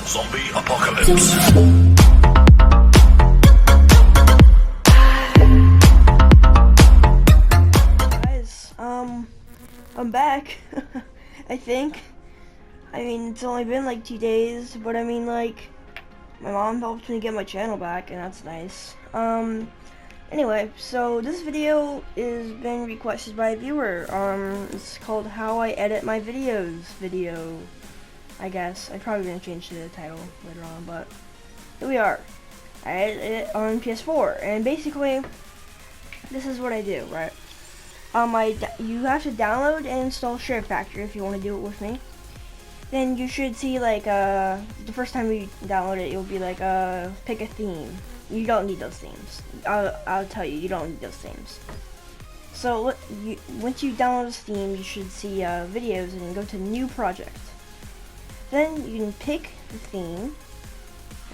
Zombie apocalypse. Guys, I'm back. I think. I mean, it's only been like 2 days, but I mean, like, my mom helped me get my channel back, and that's nice. Anyway, so this video is been requested by a viewer. It's called How I Edit My Videos video, I guess. I'm probably gonna change the title later on, but here we are. I edit it on PS4, and basically, this is what I do, right? You have to download and install SHAREfactory if you want to do it with me. Then you should see, like, the first time you download it, you'll be like, pick a theme. You don't need those themes. I'll tell you, you don't need those themes. So once you download this theme, you should see videos and go to new project. Then you can pick the theme,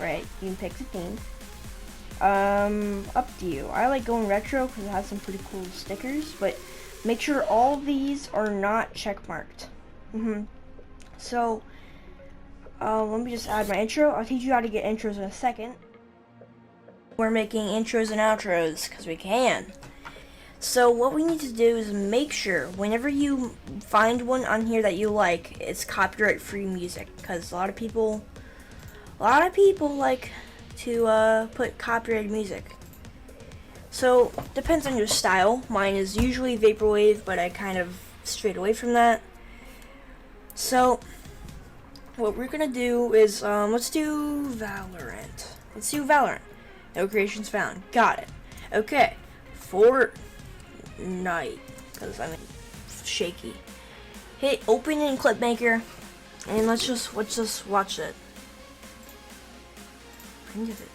right? You can pick the theme. Up to you. I like going retro because it has some pretty cool stickers, but make sure all these are not checkmarked. So, let me just add my intro. I'll teach you how to get intros in a second. We're making intros and outros because we can. So what we need to do is make sure whenever you find one on here that you like, it's copyright-free music, because a lot of people like to put copyrighted music. So depends on your style. Mine is usually vaporwave, but I kind of strayed away from that. So what we're gonna do is let's do Valorant. No creations found. Got it. Okay. Fortnite, because I'm shaky. Hit open in Clipmaker, and let's just watch it. End of it.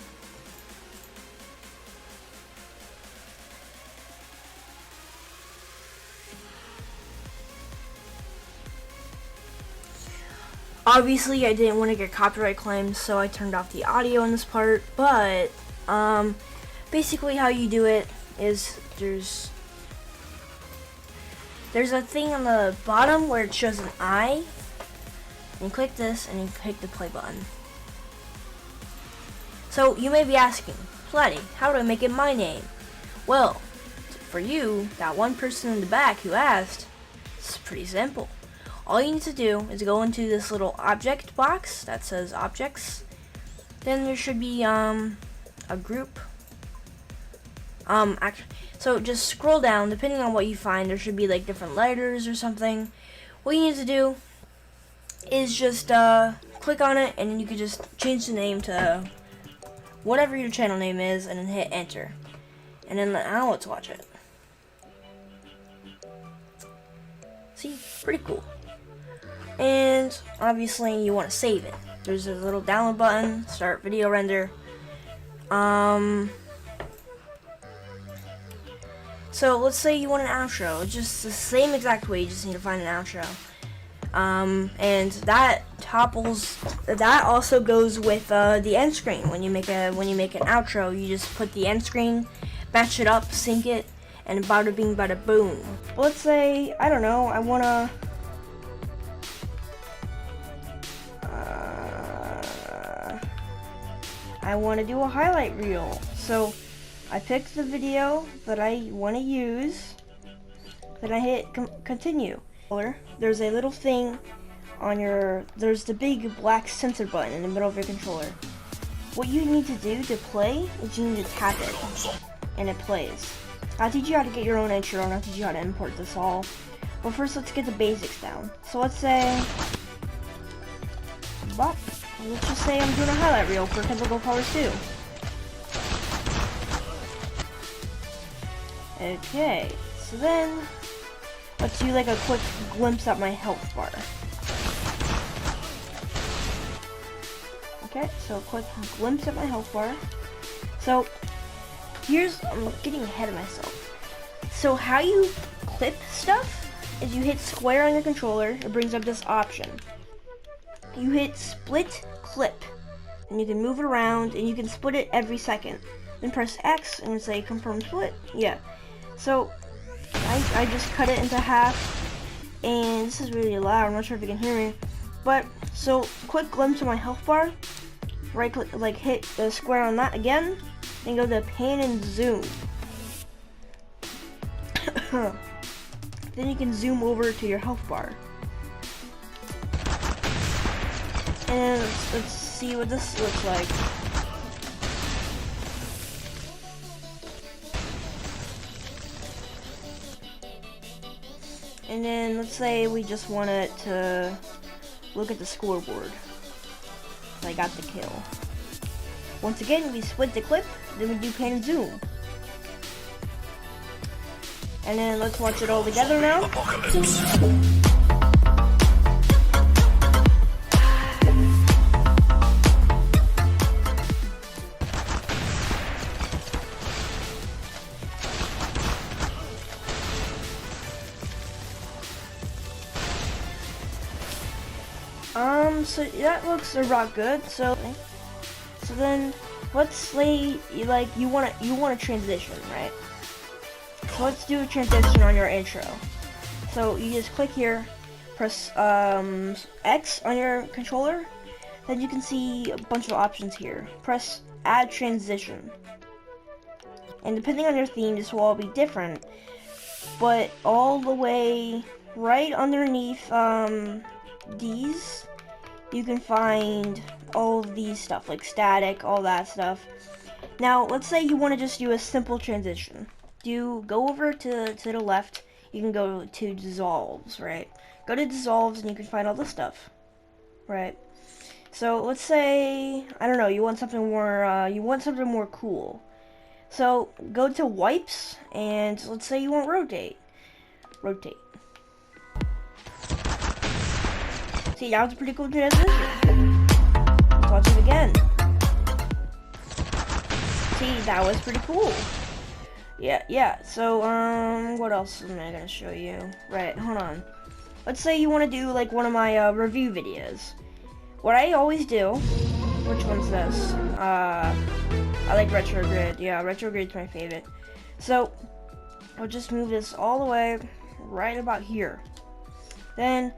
Obviously, I didn't want to get copyright claims, so I turned off the audio in this part, but basically how you do it is there's a thing on the bottom where it shows an eye, and you click this and you click the play button. So you may be asking, Platty, how do I make it my name? Well, for you, that one person in the back who asked, it's pretty simple. All you need to do is go into this little object box that says objects. Then there should be a group. So just scroll down. Depending on what you find, there should be like different letters or something. What you need to do is just click on it, and then you can just change the name to whatever your channel name is, and then hit enter. And then now let's watch it. See, pretty cool. And obviously you want to save it. There's a little download button, start video render. So let's say you want an outro. It's just the same exact way, you just need to find an outro. And that also goes with the end screen. When you make an outro, you just put the end screen, match it up, sync it, and bada bing bada boom. Let's say, I don't know, I wanna do a highlight reel. So I pick the video that I want to use, then I hit continue. There's a little thing on there's the big black sensor button in the middle of your controller. What you need to do to play is you need to tap it, and it plays. I'll teach you how to get your own intro, and I'll teach you how to import this all. But first, let's get the basics down. So let's say, let's just say I'm doing a highlight reel for Chemical Colors 2. Okay, so then let's do like a quick glimpse at my health bar. Okay, so a quick glimpse at my health bar. So I'm getting ahead of myself. So how you clip stuff is you hit square on your controller, it brings up this option. You hit split clip, and you can move it around, and you can split it every second. Then press X and say confirm split. Yeah. So I just cut it into half, and this is really loud. I'm not sure if you can hear me, but So quick glimpse of my health bar. Right click, like hit the square on that again, then go to pan and zoom. Then you can zoom over to your health bar. And let's see what this looks like. And then let's say we just want it to look at the scoreboard. I got the kill. Once again, we split the clip, then we do pan and zoom. And then let's watch it all together now. Apocalypse. So that looks about good. So then let's say you want a transition, right? So let's do a transition on your intro. So you just click here, press X on your controller, then you can see a bunch of options here. Press add transition. And depending on your theme, this will all be different. But all the way right underneath these, you can find all of these stuff, like static, all that stuff. Now, let's say you want to just do a simple transition. Go over to the left, you can go to dissolves, right? Go to dissolves and you can find all this stuff, right? So let's say, I don't know, you want something more cool. So go to wipes and let's say you want rotate. See, that was a pretty cool transition. Let's watch it again. See, that was pretty cool. Yeah. So, what else am I gonna show you? Right, hold on. Let's say you want to do like one of my review videos. What I always do. Which one's this? I like retrograde. Yeah, retrograde's my favorite. So, I'll just move this all the way right about here. Then,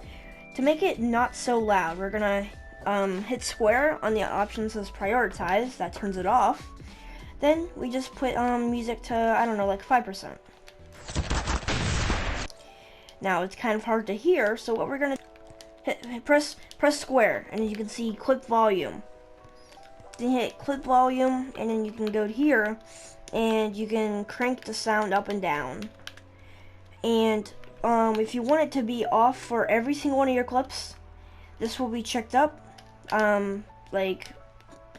to make it not so loud, we're gonna hit square on the option says prioritize. That turns it off. Then we just put music to, I don't know, like 5%. Now it's kind of hard to hear, so what we're gonna press square, and you can see clip volume. Then hit clip volume, and then you can go to here, and you can crank the sound up and down. And if you want it to be off for every single one of your clips, this will be checked up.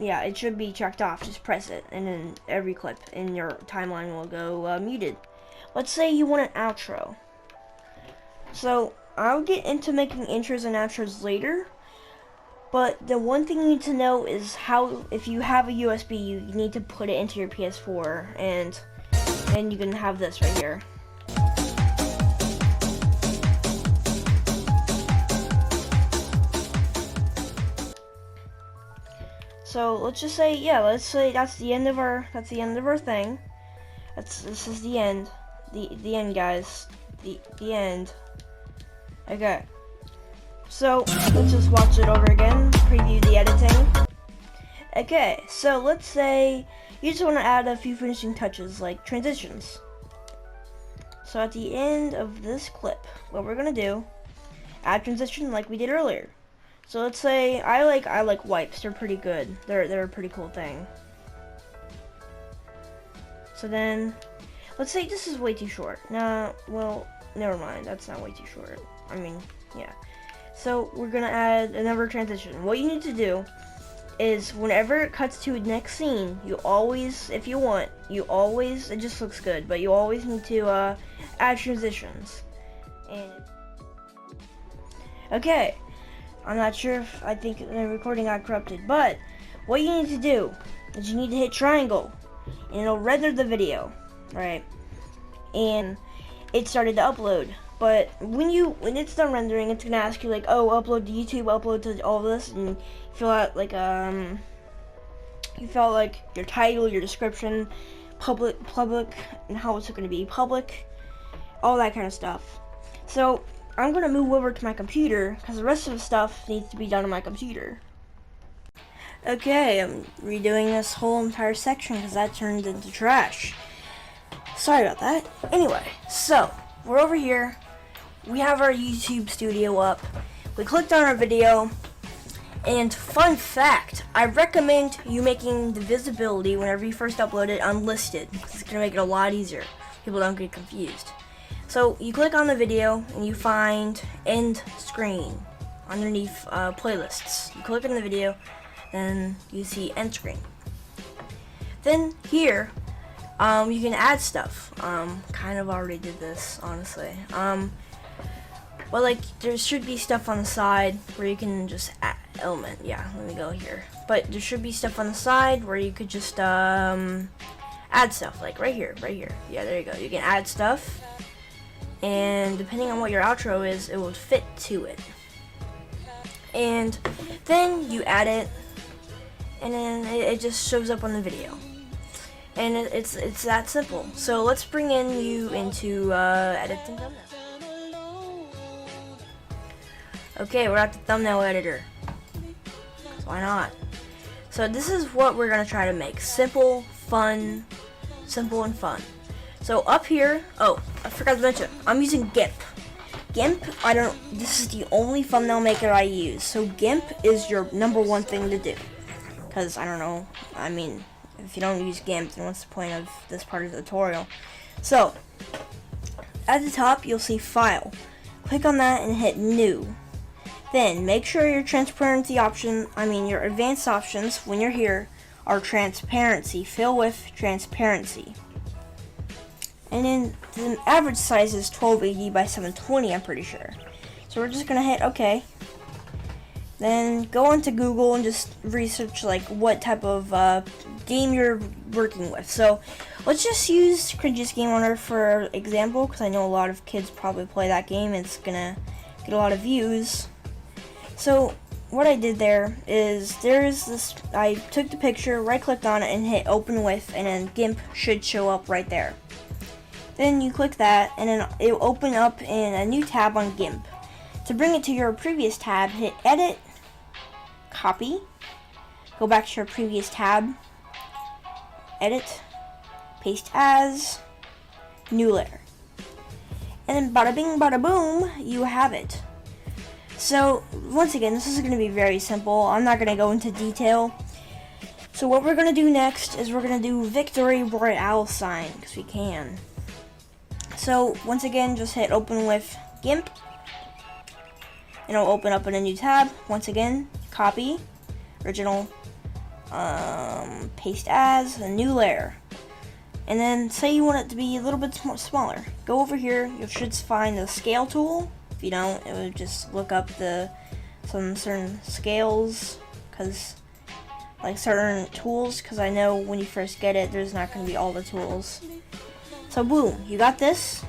Yeah, it should be checked off. Just press it, and then every clip in your timeline will go muted. Let's say you want an outro. So I'll get into making intros and outros later, but the one thing you need to know is how, if you have a USB, you need to put it into your PS4, and then you can have this right here. So let's just say, let's say that's the end of our thing. This is the end. The end, guys. The end. Okay. So let's just watch it over again. Preview the editing. Okay, so let's say you just want to add a few finishing touches like transitions. So at the end of this clip, what we're gonna do, add transition like we did earlier. So let's say I like wipes. They're pretty good. They're a pretty cool thing. So then, let's say this is way too short. Nah, well, never mind. That's not way too short. I mean, yeah. So we're gonna add another transition. What you need to do is whenever it cuts to the next scene, you always, if you want, it just looks good, but you always need to add transitions. And okay. I'm not sure if I think the recording got corrupted, but what you need to do is you need to hit triangle, and it'll render the video, right? And it started to upload, but when it's done rendering, it's gonna ask you like, oh, upload to YouTube, upload to all this, and fill out like your title, your description, public, and how it's gonna be public, all that kind of stuff. So I'm gonna move over to my computer because the rest of the stuff needs to be done on my computer. Okay, I'm redoing this whole entire section because that turned into trash. Sorry about that. Anyway, so we're over here. We have our YouTube studio up. We clicked on our video. And fun fact, I recommend you making the visibility whenever you first upload it unlisted. It's going to make it a lot easier. People don't get confused. So you click on the video and you find end screen underneath playlists. You click on the video, then you see end screen. Then here, you can add stuff. Kind of already did this, honestly. But like, there should be stuff on the side where you can just add element. Yeah, let me go here. But there should be stuff on the side where you could just add stuff, like right here. Yeah, there you go. You can add stuff, and depending on what your outro is, it will fit to it. And then you add it, and then it just shows up on the video. And it's that simple. So let's bring you into editing thumbnail. Okay, we're at the thumbnail editor. So why not? So this is what we're gonna try to make. Simple, fun, simple and fun. So up here, oh, I forgot to mention, I'm using GIMP. GIMP, this is the only thumbnail maker I use. So GIMP is your #1 thing to do. Cause I don't know, I mean, if you don't use GIMP, then what's the point of this part of the tutorial? So, at the top, you'll see File. Click on that and hit New. Then, make sure your transparency option, your advanced options, when you're here, are transparency. Fill with transparency. And then, the average size is 1280 by 720, I'm pretty sure. So we're just going to hit OK. Then go into Google and just research like what type of game you're working with. So let's just use Cringe's Game Owner for example, because I know a lot of kids probably play that game and it's gonna get a lot of views. So what I did there is I took the picture, right clicked on it and hit open with, and then GIMP should show up right there. Then you click that and then it will open up in a new tab on GIMP. To bring it to your previous tab, hit edit, copy, go back to your previous tab, edit, paste as, new layer. And then bada bing bada boom, you have it. So once again, this is going to be very simple. I'm not going to go into detail. So what we're going to do next is we're going to do victory royale sign, because we can. So once again, just hit open with GIMP. And it'll open up in a new tab. Once again, copy, original, paste as, a new layer. And then say you want it to be a little bit smaller. Go over here, you should find the scale tool. If you don't, it would just look up some certain scales, certain tools, because I know when you first get it, there's not going to be all the tools. So boom, you got this.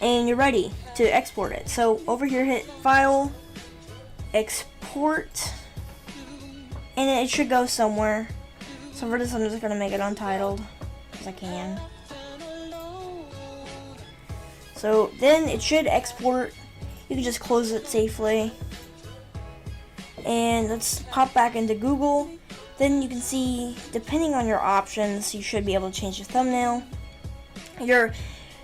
And you're ready to export it. So over here, hit File, Export, and it should go somewhere. So for this, I'm just gonna make it untitled because I can. So then it should export. You can just close it safely. And let's pop back into Google. Then you can see, depending on your options, you should be able to change the thumbnail.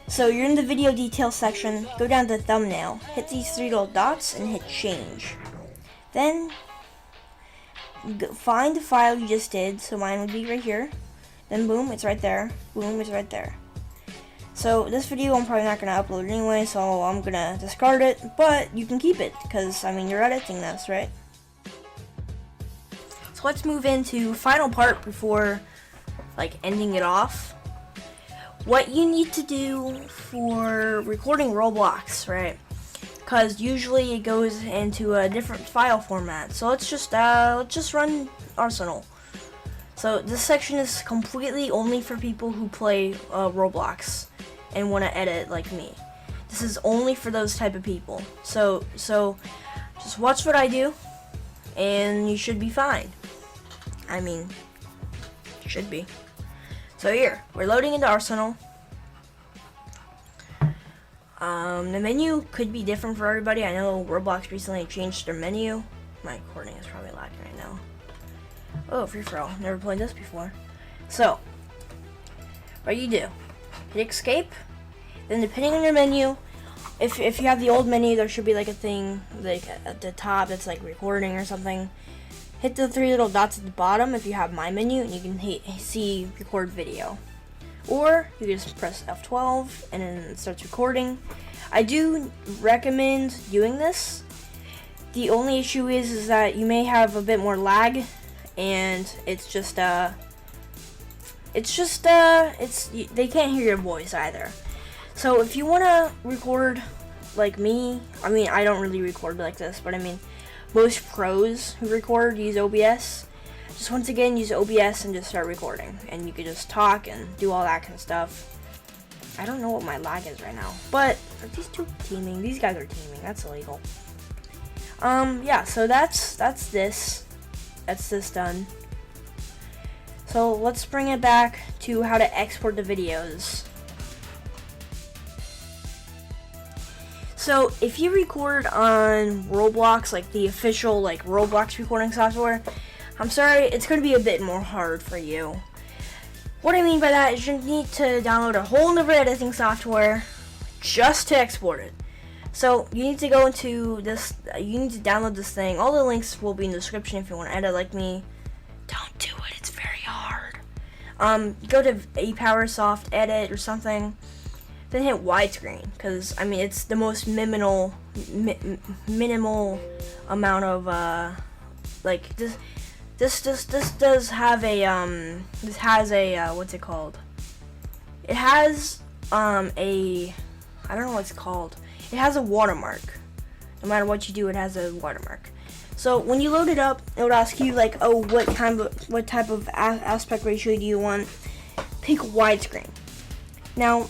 So you're in the video details section, go down to thumbnail, hit these 3 little dots and hit change. Then find the file you just did, so mine would be right here. Then boom, it's right there. Boom, it's right there. So this video I'm probably not going to upload anyway, so I'm going to discard it, but you can keep it, because you're editing this, right? So let's move into final part before ending it off. What you need to do for recording Roblox, right? Because usually it goes into a different file format. So let's just run Arsenal. So this section is completely only for people who play Roblox and want to edit like me. This is only for those type of people. So just watch what I do, and you should be fine. Should be. So here, we're loading into Arsenal. The menu could be different for everybody. I know Roblox recently changed their menu. My recording is probably lagging right now. Oh, free for all. Never played this before. So, what you do, hit escape. Then depending on your menu, if you have the old menu, there should be like a thing like at the top that's like recording or something. Hit the 3 little dots at the bottom if you have my menu, and you can see record video. Or you just press F12 and then it starts recording. I do recommend doing this. The only issue is that you may have a bit more lag, and they can't hear your voice either. So if you want to record like me, I mean, I don't really record like this, but I mean, most pros who record use OBS. Just once again, use OBS and just start recording, and you could just talk and do all that kind of stuff. I don't know what my lag is right now, but are these two teaming? These guys are teaming. That's illegal. Yeah. So that's this. That's this done. So let's bring it back to how to export the videos. So if you record on Roblox, like the official like Roblox recording software, I'm sorry, it's going to be a bit more hard for you. What I mean by that is you need to download a whole new editing software just to export it. So you need to go into this, you need to download this thing. All the links will be in the description if you want to edit like me. Don't do it, it's very hard. Go to ApowerEdit or something. Then hit widescreen, because I mean it's the most minimal amount of like this. This does have a this has a what's it called? It has I don't know what it's called. It has a watermark. No matter what you do, it has a watermark. So when you load it up, it would ask you like, oh, what type of aspect ratio do you want? Pick widescreen. Now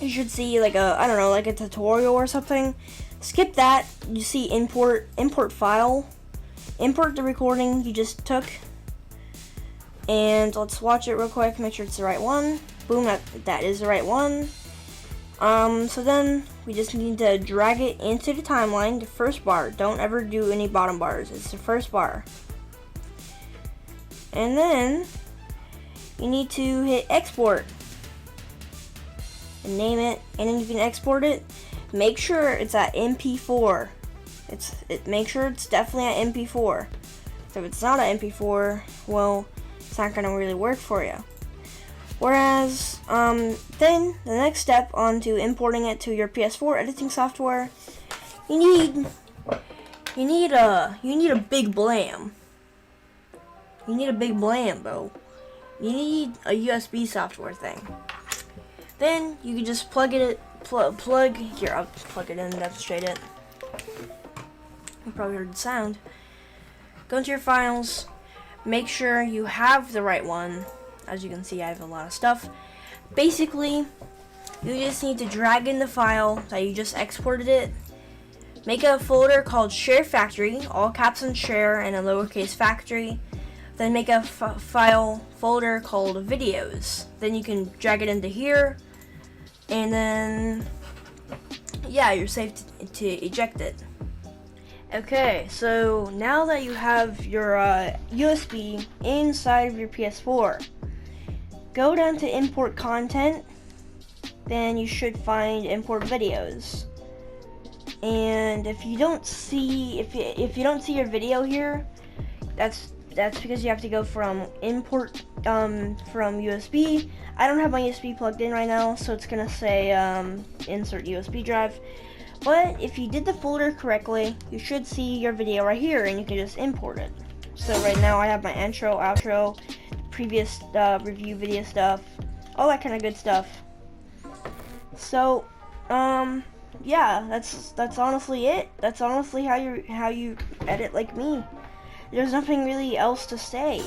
you should see like I don't know, like a tutorial or something. Skip that. You see import file. Import the recording you just took, and let's watch it real quick, make sure it's the right one. Boom, that is the right one. So then we just need to drag it into the timeline, the first bar. Don't ever do any bottom bars, it's the first bar. And then you need to hit export and name it, and then you can export it. Make sure it's at MP4. Make sure it's definitely at MP4. So if it's not at MP4, well, it's not gonna really work for you. Whereas, then the next step onto importing it to your PS4 editing software, you need a big blam. You need a big blam, bro. You need a USB software thing. Then you can just plug it. Here, I'll plug it in and demonstrate it. You probably heard the sound. Go into your files, make sure you have the right one. As you can see, I have a lot of stuff. Basically, you just need to drag in the file that you just exported it. Make a folder called SHAREfactory, all caps on share and a lowercase factory. Then make a file folder called videos. Then you can drag it into here, and then yeah, you're safe to eject it. Okay, so now that you have your USB inside of your PS4, go down to import content, then you should find import videos. And if you don't see if you don't see your video here, that's because you have to go from import from USB. I don't have my USB plugged in right now, so it's gonna say insert USB drive. But if you did the folder correctly, you should see your video right here, and you can just import it. So right now I have my intro, outro, previous review video stuff, all that kind of good stuff. So yeah, that's honestly it. That's honestly how you edit like me. There's nothing really else to say.